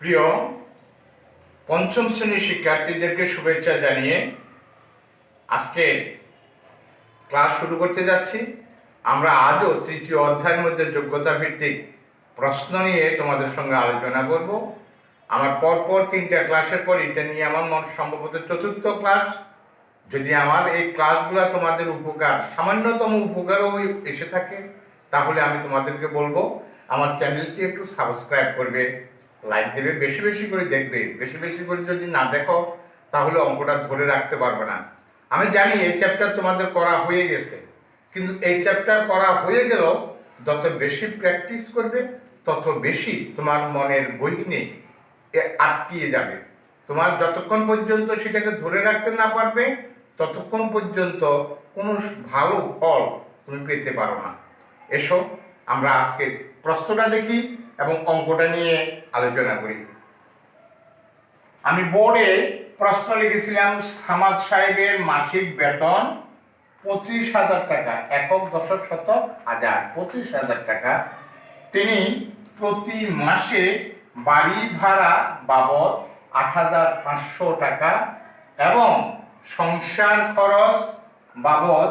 প্রিয় পঞ্চম শ্রেণীর শিক্ষার্থীদেরকে শুভেচ্ছা জানিয়ে আজকে ক্লাস শুরু করতে যাচ্ছি। আমরা আজও তৃতীয় অধ্যায়ের মধ্যে যোগ্যতা ভিত্তিক প্রশ্ন নিয়ে তোমাদের সঙ্গে আলোচনা করব। আমার পরপর তিনটা ক্লাসের পর এটা নিয়ে আমার সম্ভবত চতুর্থ ক্লাস। যদি আমার এই ক্লাসগুলো তোমাদের সামান্যতম উপকারও এসে থাকে, তাহলে আমি তোমাদেরকে বলবো আমার চ্যানেলটি একটু সাবস্ক্রাইব করবে, লাইক দেবে, বেশি বেশি করে দেখবে। বেশি বেশি করে যদি না দেখো তাহলে অঙ্কটা ধরে রাখতে পারবে না। আমি জানি এই চ্যাপ্টার তোমাদের করা হয়ে গেছে, কিন্তু এই চ্যাপ্টার করা হয়ে গেলেও যত বেশি প্র্যাকটিস করবে তত বেশি তোমার মনের গহীনে আটকিয়ে যাবে। তোমার যতক্ষণ পর্যন্ত সেটাকে ধরে রাখতে না পারবে ততক্ষণ পর্যন্ত কোনো ভালো ফল তুমি পেতে পারো না। এসো আমরা আজকে প্রশ্নটা দেখি এবং অঙ্কটা নিয়ে আলোচনা করি। আমি বোর্ডে প্রশ্ন লিখেছিলাম, সামাদ সাহেবের মাসিক বেতন 25,000 টাকা, একক দশক শতক হাজার, 25,000 টাকা। তিনি প্রতি মাসে বাড়ি ভাড়া বাবদ 8,500 টাকা এবং সংসার খরচ বাবদ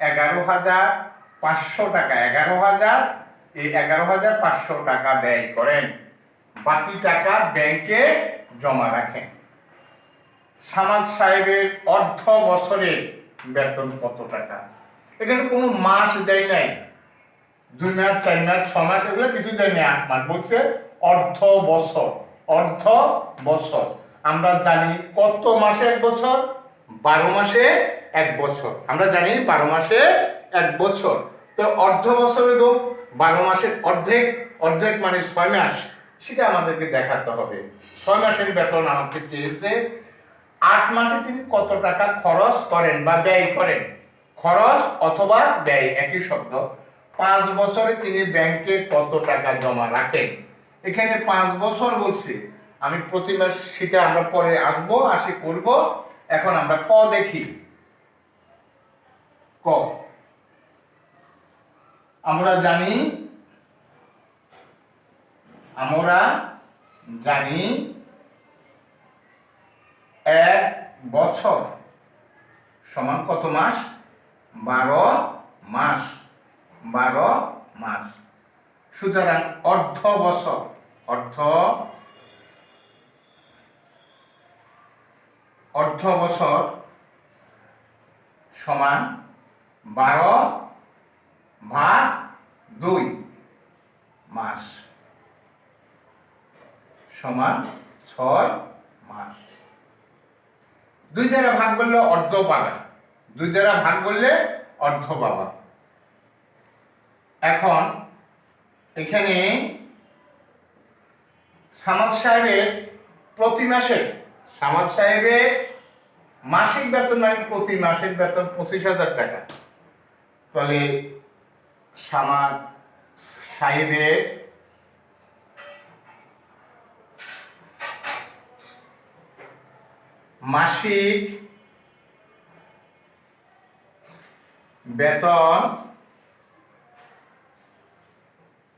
11,500 টাকা, 11,500 টাকা ব্যয় করেন। বাকি টাকা ব্যাংকে জমা রাখেন। সামাদ সাহেবের অর্ধ বছরের বেতন কত টাকা? এখানে কোনো মাস দেয় নাই, 2 মাস 4 মাস 6 মাস এগুলো কিছু দেয় নাই, 8 মাস বলছে অর্ধ বছর। অর্ধ বছর আমরা জানি কত মাসে 1 বছর? 12 মাসে 1 বছর। আমরা জানি 12 মাসে 1 বছর। তো অর্ধ বছরে তো 12 মাসের অর্ধেক, অর্ধেক মানে 6 মাস, সেটা আমাদেরকে দেখাতে হবে। 6 মাসের বেতন আমাকে চেয়েছে। 8 মাসে তিনি কত টাকা খরচ করেন বা ব্যয় করেন? খরচ অথবা ব্যয় একই শব্দ। 5 বছরে তিনি ব্যাংকে কত টাকা জমা রাখেন? এখানে 5 বছর বলছি, আমি প্রতি মাস সেটা আমরা পরে আসি করব। এখন আমরা ক দেখি। ক আমরা জানি 1 বছর সমান কত মাস? 12 মাস। 12 মাস। সুতরাং অর্ধ বছর, অর্ধ বছর সমান 12/2 মাস সমান 6 মাস। 2 দ্বারা ভাগ করলে অর্ধ পাবে, 2 দ্বারা ভাগ করলে অর্ধ পাবা। এখন এখানে সামাদ সাহেবের প্রতি মাসের, সামাদ সাহেবের মাসিক বেতন মানে প্রতি মাসের বেতন 25,000 টাকা। তাহলে সামাদ সাহেবের মাসিক বেতন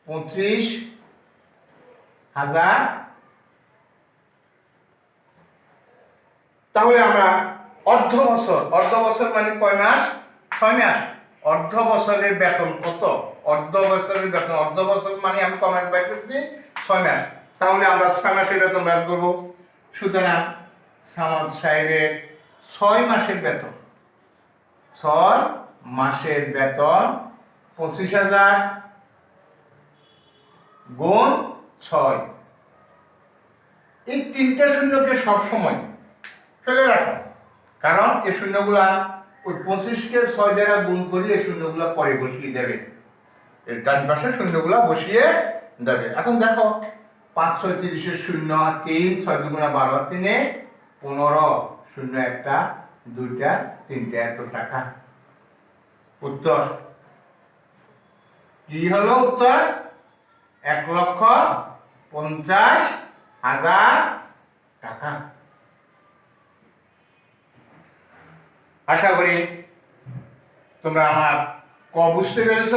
25,000। তাহলে আমরা অর্ধ বছর, অর্ধ বছর মানে কয় মাস? 6 মাস। অর্ধ বছরের বেতন কত? অর্ধ বছরের বেতন, অর্ধ বছর মানে আমি কমাস বাই করছি 6 মাস। তাহলে আমরা 6 মাসের বেতন বের করব। সুতরাং সামাদ সাহেবের 6 মাসের বেতন, 6 মাসের বেতন 25,000 গুণ 6। এই তিনটা শূন্যকে সবসময় ফেলে রাখো, কারণ এই শূন্যগুলা ওই 25কে 6 দ্বারা গুণ করি, এই শূন্যগুলা পরে বসিয়ে দেবে, এর ডান পাশে শূন্যগুলা বসিয়ে দেবে। এখন দেখো 5 6 30 শূন্য, 3 6 2 12, 3 15, শূন্য একটা, দুইটা, তিনটা, এত টাকা। উত্তর কি হলো? উত্তর 1,50,000 টাকা। আশা করি তোমরা আমার ক বুঝতে পেরেছ।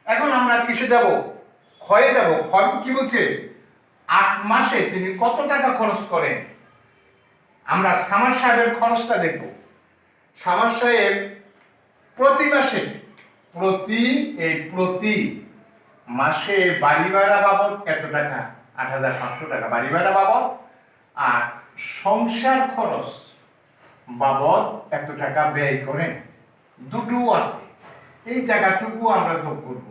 এখন আমরা কিসে যাব? ক্ষয়ে যাব। ক্ষয় কি বলছে? 8 মাসে তিনি কত টাকা খরচ করেন। আমরা সামাদ সাহেবের খরচটা দেখব। সামাদ সাহেব প্রতি মাসে প্রতি মাসে বাড়ি ভাড়া বাবদ এত টাকা, 8,500 টাকা বাড়ি ভাড়া বাবদ, আর সংসার খরচ বাবদ এত টাকা ব্যয় করেন। দুটো আছে, এই জায়গাটুকু আমরা যোগ করব।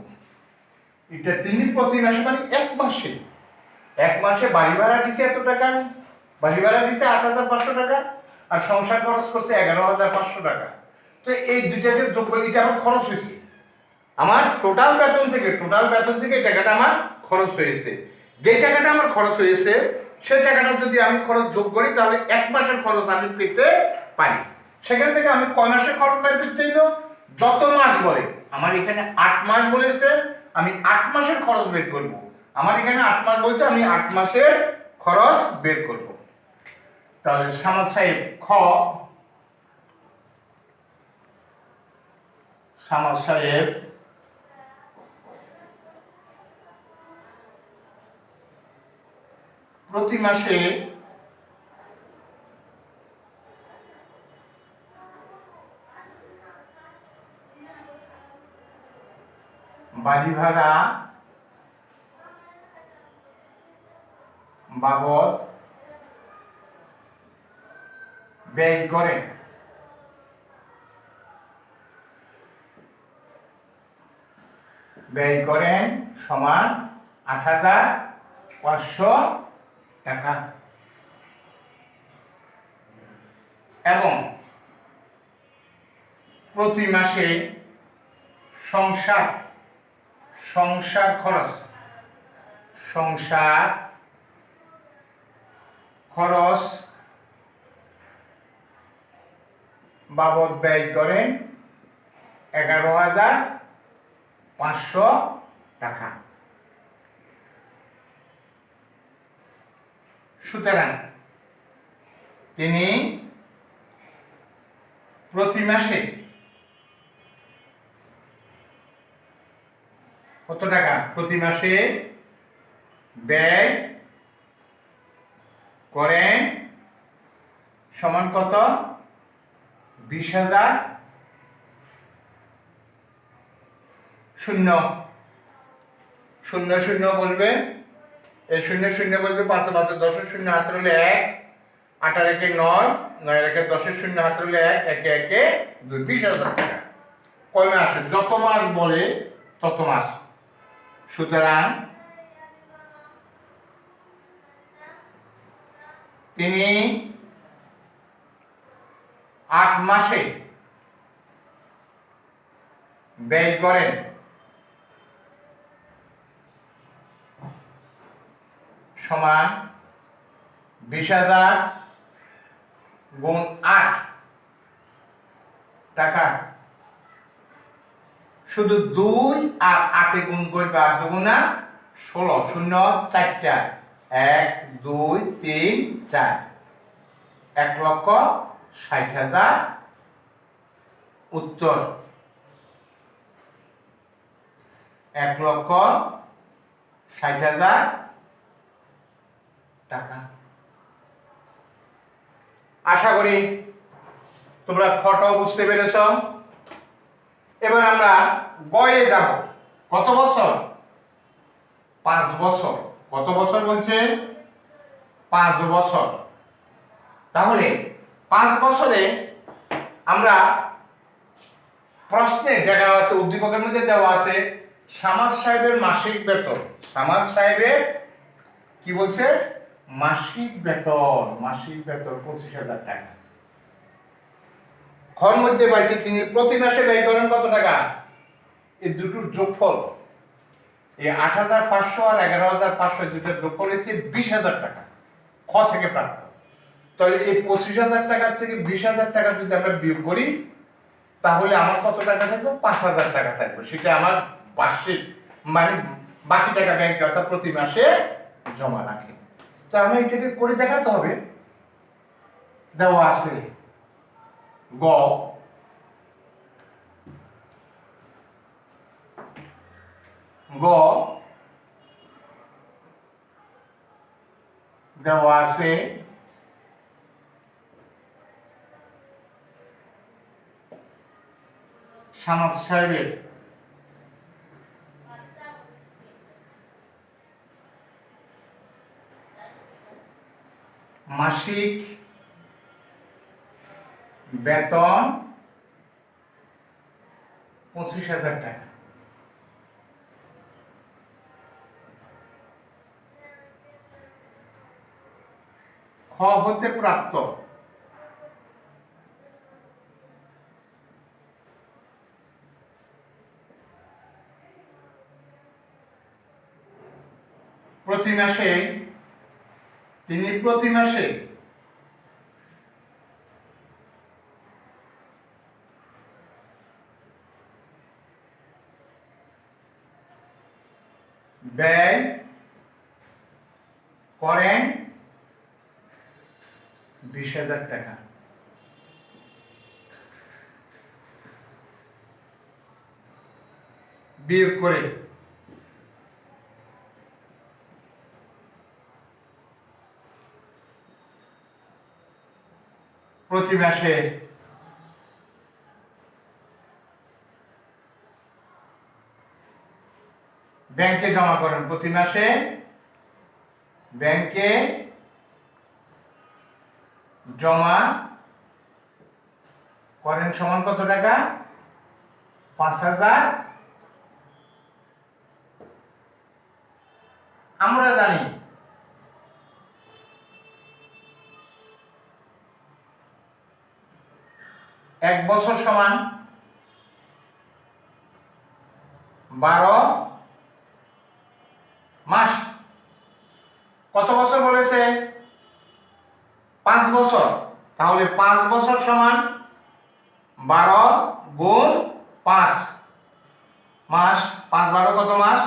এটা তিনি প্রতি মাসে মানে এক মাসে বাড়ি ভাড়া দিছে এত টাকা, বাড়ি ভাড়া দিছে 8,500 টাকা, আর সংসার খরচ করছে 11,500 টাকা। তো এই দুইটাকে যোগ করলে এটা আমার খরচ হয়েছে। আমার টোটাল বেতন থেকে এই টাকাটা আমার খরচ হয়েছে। যে টাকাটা আমার খরচ হয়েছে সেই টাকাটা যদি আমি খরচ যোগ করি তাহলে 1 মাসের খরচ আমি পেতে পারি। সেখান থেকে আমি কয় মাসের খরচ বের করতে হইল, যত মাস বলে। আমার এখানে 8 মাস বলেছে, আমি 8 মাসের খরচ বের করব। আমার এখানে 8 মাস বলছে, আমি 8 মাসের খরচ বের করব। তাহলে সামাদ সাহেব সামাদ সাহেব প্রতি মাসে বাড়ি ভাড়া বাবদ ব্যয় করেন। সমান 8,500 টাকা। এবং প্রতি মাসে সংসার খরচ বাবদ ব্যয় করেন 11,500 টাকা। সুতরাং তিনি প্রতি মাসে কত টাকা ব্যয় করেন সমান কত? 20,000। শূন্য বলবে, এই শূন্য বলবে, 5 5 10 শূন্য হাত রইলে 1, 8 আর 1 9, 9 আর 1 10 শূন্য হাত রইলে 1, 1 1 2, 20,000 টাকা। কয় মাস? যত মাস বলে তত মাস। সুতরাং তিনি 8 মাসে ব্যয় করেন সমান 20,000 গুণ 8 টাকা। শুধু 2 আর 8 গুণ করবে, 8 দুগুণা 16, শূন্য 4টা, 1 2 3 4, 1,60,000 উত্তর। 1,60,000 টাকা। আশা করি তোমরা খটাও বুঝতে পেরেছ। এবার আমরা গয়ে যাব। কত বছর? 5 বছর। কত বছর বলছে? 5 বছর। তাহলে 5 বছরে আমরা প্রশ্নে দেখা আছে, উদ্দীপকের মধ্যে দেওয়া আছে সামাদ সাহেবের মাসিক বেতন। সামাদ সাহেবের কি বলছে? মাসিক বেতন 25,000 টাকা। ঘর মধ্যে পাইছে তিনি প্রতি মাসে ব্যয় করেন কত টাকা? এই দুটোর যোগফল, এই 8,500 আর 11,500 দুটোর যোগফল হচ্ছে 20,000 টাকা। খ থেকে প্রাপ্ত। তাহলে এই 25,000 টাকার থেকে 20,000 টাকা যদি আমরা বিয়োগ করি তাহলে আমার কত টাকা থাকবে? 5,000 টাকা থাকবে। সেটা আমার বার্ষিক, মানে বাকি টাকা ব্যাংকে অর্থাৎ প্রতি মাসে জমা রাখে। তো আমি এটাকে করে দেখাতে হবে। দেওয়া আছে গ দেওয়া আছে সামাদ সাহেবের মাসিক বেতন 25,000 টাকা। খ হতে প্রাপ্ত প্রতি মাসে তিনি প্রতি মাসে ব্যয় করেন 20,000 টাকা। বিয়োগ করে প্রতি মাসে ব্যাংকে জমা করেন, প্রতি মাসে ব্যাংকে জমা করেন সমান কত টাকা? 5,000। আমরা জানি এক বছর সমান 12 মাস। কত বছর বলেছে? 5 বছর। তাহলে 5 বছর সমান 12 গুণ 5 মাস। 5 12 কত মাস?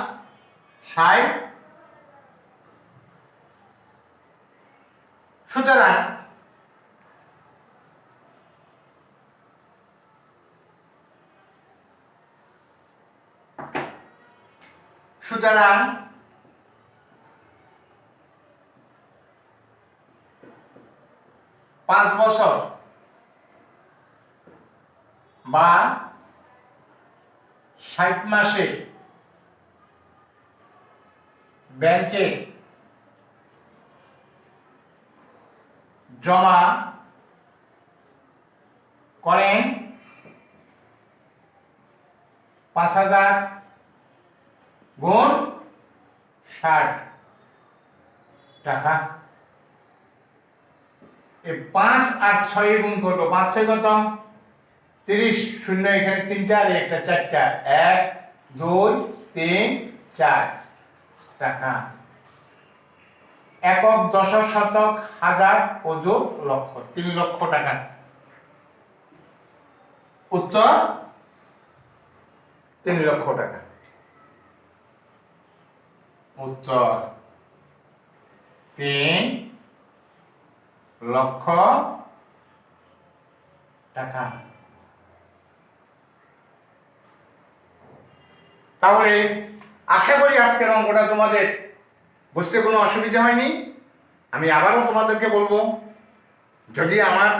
60। সুতরাং সুতরাং 5 বছর বা 60 মাসে ব্যাংকে জমা করেন 5,000 গুণ 60 টাকা। এই 5 আর 6 গুণ করবো, 5 6 কত? 30। শূন্য এখানে 3টা আর একটা 4টা। 1 2 3 4 টাকা। একক, দশক, শতক, হাজার, অযুত, লক্ষ। 3 লক্ষ টাকা। উত্তর 3 লক্ষ টাকা। উত্তর 3 লক্ষ টাকা। তাহলে আশা করি আজকের অঙ্কটা তোমাদের বুঝতে কোনো অসুবিধা হয়নি। আমি আবারও তোমাদেরকে বলবো, যদি আমার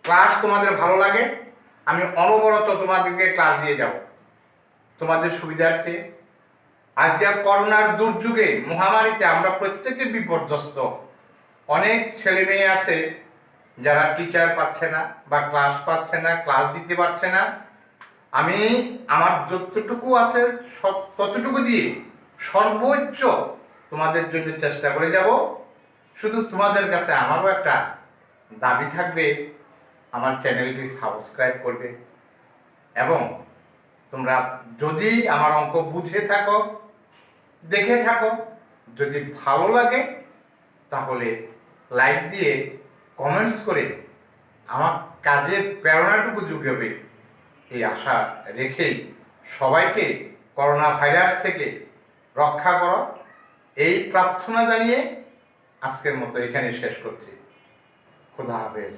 ক্লাস তোমাদের ভালো লাগে, আমি অনবরত তোমাদেরকে ক্লাস দিয়ে যাব তোমাদের সুবিধার্থে। আজকের করোনার দুর্যোগে, মহামারীতে আমরা প্রত্যেকে বিপর্যস্ত। অনেক ছেলে মেয়ে আছে যারা টিচার পাচ্ছে না বা ক্লাস পাচ্ছে না, ক্লাস দিতে পারছে না। আমি আমার যতটুকু আছে ততটুকু দিয়ে সর্বোচ্চ তোমাদের জন্য চেষ্টা করে যাব। শুধু তোমাদের কাছে আমারও একটা দাবি থাকবে, আমার চ্যানেলটি সাবস্ক্রাইব করবে এবং তোমরা যদি আমার অঙ্ক বুঝে থাকো, দেখে থাকো, যদি ভালো লাগে তাহলে লাইক দিয়ে কমেন্টস করে আমার কাজের প্রেরণাটুকু যোগাবে, এই আশা রেখেই সবাইকে করোনা ভাইরাস থেকে রক্ষা করো এই প্রার্থনা জানিয়ে আজকের মতো এখানে শেষ করছি। খোদা হাফেজ।